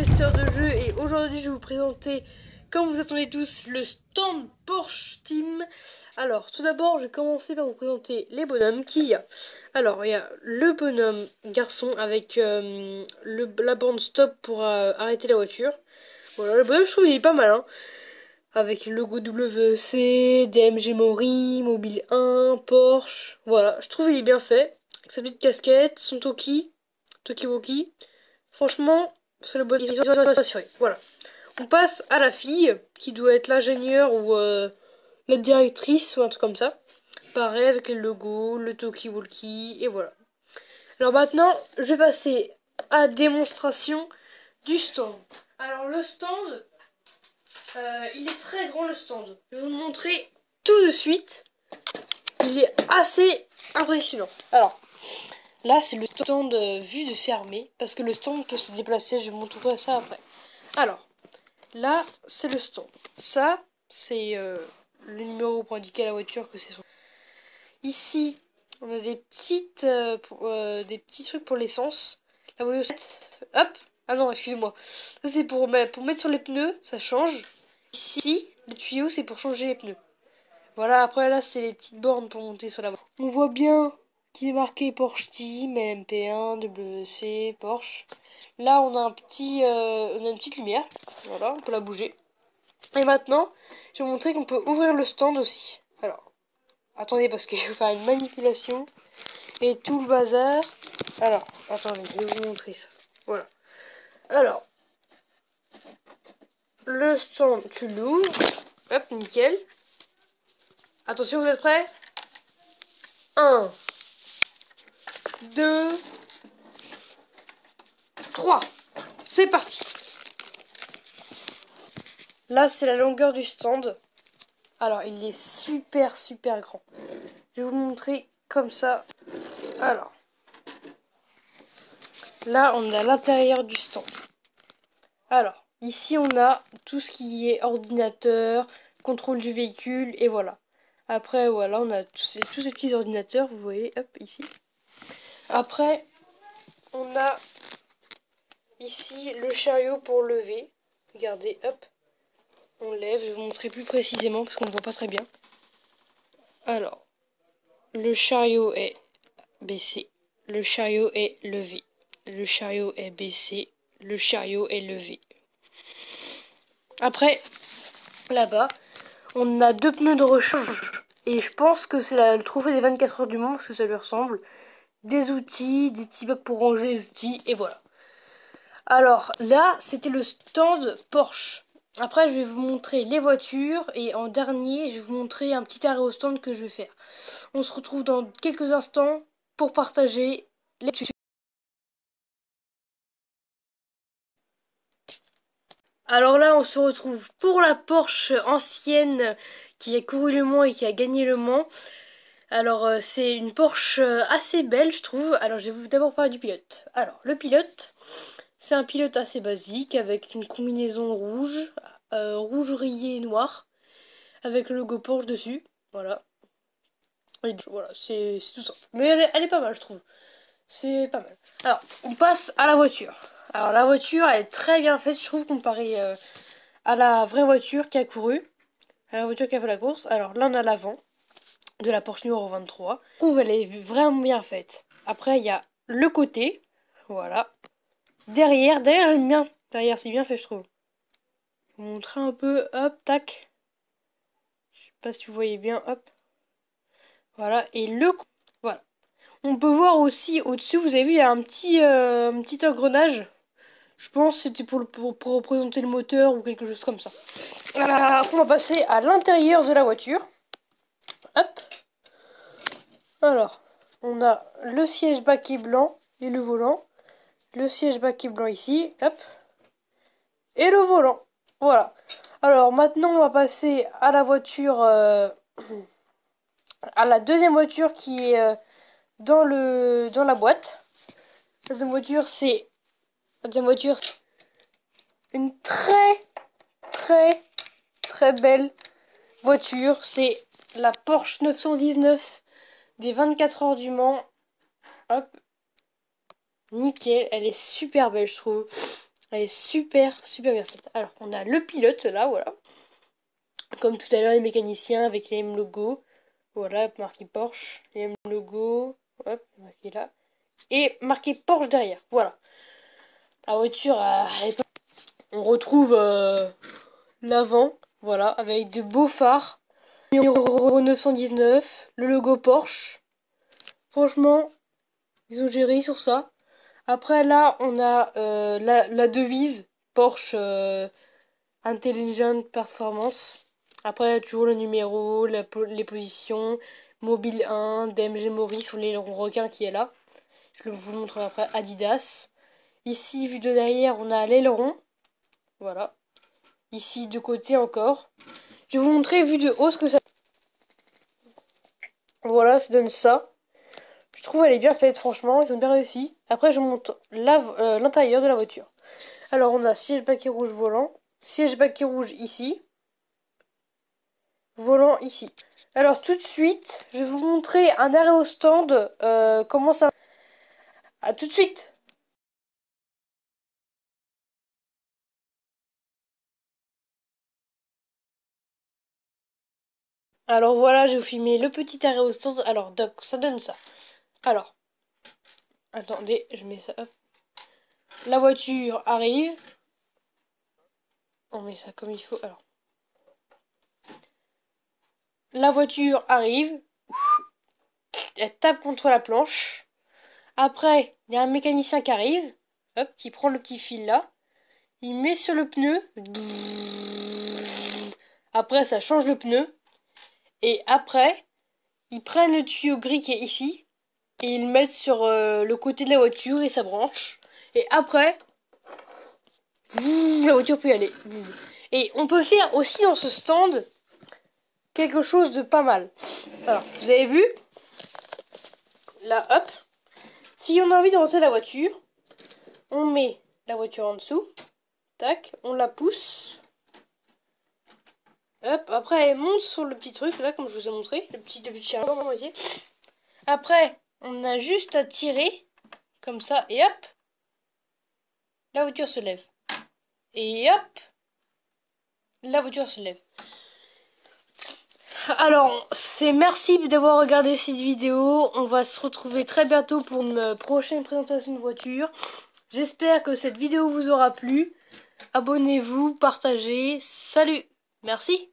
testeurs de jeux et aujourd'hui je vais vous présenter, comme vous attendez tous, le stand Porsche Team. Alors tout d'abord je vais commencer par vous présenter les bonhommes qu'il y a. Alors il y a le bonhomme garçon avec la bande stop pour arrêter la voiture. Voilà, le bonhomme je trouve il est pas mal hein. Avec le logo WC, DMG Mori, Mobile 1, Porsche. Voilà, je trouve il est bien fait. Avec sa petite casquette, son Tokiwoki. Franchement, c'est le bon assuré. Voilà. On passe à la fille, qui doit être l'ingénieure ou la directrice ou un truc comme ça. Pareil, avec le logo, le Tokiwoki, et voilà. Alors maintenant, je vais passer à la démonstration du stand. Alors le stand, il est très grand le stand. Je vais vous le montrer tout de suite. Il est assez impressionnant. Alors, là, c'est le stand vue de fermé, parce que le stand peut se déplacer, je vous montrerai ça après. Alors, là, c'est le stand. Ça, c'est le numéro pour indiquer à la voiture que c'est son. Ici, on a des petits trucs pour l'essence. La voiture, hop. Ah non, excusez-moi. Ça, c'est pour mettre sur les pneus, ça change. Ici, le tuyau, c'est pour changer les pneus. Voilà, après là, c'est les petites bornes pour monter sur la voiture. On voit bien qu'il est marqué Porsche Team, LMP1, WC, Porsche. Là, on a on a une petite lumière. Voilà, on peut la bouger. Et maintenant, je vais vous montrer qu'on peut ouvrir le stand aussi. Alors, attendez, parce qu'il faut faire une manipulation et tout le bazar. Alors, attendez, je vais vous montrer ça. Voilà. Alors, le stand, tu l'ouvres. Hop, nickel. Attention, vous êtes prêts? 1, 2, 3. C'est parti. Là, c'est la longueur du stand. Alors, il est super grand. Je vais vous montrer comme ça. Alors, là, on a l'intérieur du stand. Alors, ici, on a tout ce qui est ordinateur, contrôle du véhicule, et voilà. Après, voilà, on a tous ces petits ordinateurs, vous voyez, hop, ici. Après, on a ici le chariot pour lever. Regardez, hop. On lève, je vais vous montrer plus précisément parce qu'on ne voit pas très bien. Alors, le chariot est baissé, le chariot est levé, le chariot est baissé, le chariot est levé. Après, là-bas, on a 2 pneus de rechange. Et je pense que c'est le trophée des 24 heures du Mans parce que ça lui ressemble. Des outils, des petits bacs pour ranger les outils, et voilà. Alors là, c'était le stand Porsche. Après, je vais vous montrer les voitures et en dernier, je vais vous montrer un petit arrêt au stand que je vais faire. On se retrouve dans quelques instants pour partager les voitures. Alors là, on se retrouve pour la Porsche ancienne qui a couru le Mans et qui a gagné le Mans. Alors, c'est une Porsche assez belle, je trouve. Alors, je vais vous d'abord parler du pilote. Alors, le pilote, c'est un pilote assez basique avec une combinaison rouge, rouge rayé et noir, avec le logo Porsche dessus. Voilà. Et voilà, c'est tout ça. Mais elle est pas mal, je trouve. C'est pas mal. Alors, on passe à la voiture. Alors, la voiture, elle est très bien faite, je trouve, comparée à la vraie voiture qui a couru, à la voiture qui a fait la course. Alors, là, on a l'avant de la Porsche numéro 23. Je trouve elle est vraiment bien faite. Après, il y a le côté. Voilà. Derrière, j'aime bien. Derrière, c'est bien fait, je trouve. Je vais vous montrer un peu. Hop, tac. Je sais pas si vous voyez bien. Hop. Voilà. Et voilà. On peut voir aussi au-dessus, vous avez vu, il y a un petit engrenage. Je pense que c'était pour représenter le moteur ou quelque chose comme ça. Voilà. On va passer à l'intérieur de la voiture. Hop. Alors, on a le siège bas qui est blanc et le volant. Le siège bas qui est blanc ici, hop. Et le volant. Voilà. Alors maintenant, on va passer à la voiture, à la deuxième voiture qui est dans la boîte. La deuxième voiture, c'est une très belle voiture. C'est la Porsche 919 des 24 heures du Mans. Hop. Nickel, elle est super belle, je trouve. Elle est super bien faite. Alors, on a le pilote là, voilà. Comme tout à l'heure, les mécaniciens avec les M logo. Voilà, marqué Porsche, les M logo. Hop, marqué là. Et marqué Porsche derrière. Voilà. La voiture, on retrouve l'avant. Voilà, avec de beaux phares. Numéro 919, le logo Porsche. Franchement, ils ont géré sur ça. Après, là, on a la devise Porsche Intelligent Performance. Après, toujours le numéro, les positions, Mobile 1, DMG Maurice sur l'aileron requin qui est là. Je vous le montrerai après, Adidas. Ici, vu de derrière, on a l'aileron. Voilà. Ici, de côté encore. Je vais vous montrer, vu de haut, ce que ça... Voilà, ça donne ça. Je trouve elle est bien faite, franchement, ils ont bien réussi. Après, je monte l'intérieur de la voiture. Alors, on a siège baquet rouge volant, siège baquet rouge ici, volant ici. Alors, tout de suite, je vais vous montrer un arrêt au stand, comment ça... À tout de suite. Alors voilà, je vais vous filmer le petit arrêt au stand. Alors, donc, ça donne ça. Alors, attendez, je mets ça, hop. La voiture arrive. On met ça comme il faut, alors. La voiture arrive. Elle tape contre la planche. Après, il y a un mécanicien qui arrive. Hop, qui prend le petit fil là. Il met sur le pneu. Après, ça change le pneu. Et après, ils prennent le tuyau gris qui est ici. Et ils le mettent sur le côté de la voiture et ça branche. Et après, la voiture peut y aller. Et on peut faire aussi dans ce stand quelque chose de pas mal. Alors, vous avez vu? Là, hop. Si on a envie de rentrer la voiture, on met la voiture en dessous. Tac, on la pousse. Hop, après elle monte sur le petit truc, là, comme je vous ai montré. Le petit chariot, vous voyez. Après, on a juste à tirer, comme ça, et hop. La voiture se lève. Et hop. La voiture se lève. Alors, merci d'avoir regardé cette vidéo. On va se retrouver très bientôt pour une prochaine présentation de voiture. J'espère que cette vidéo vous aura plu. Abonnez-vous, partagez. Salut. Merci.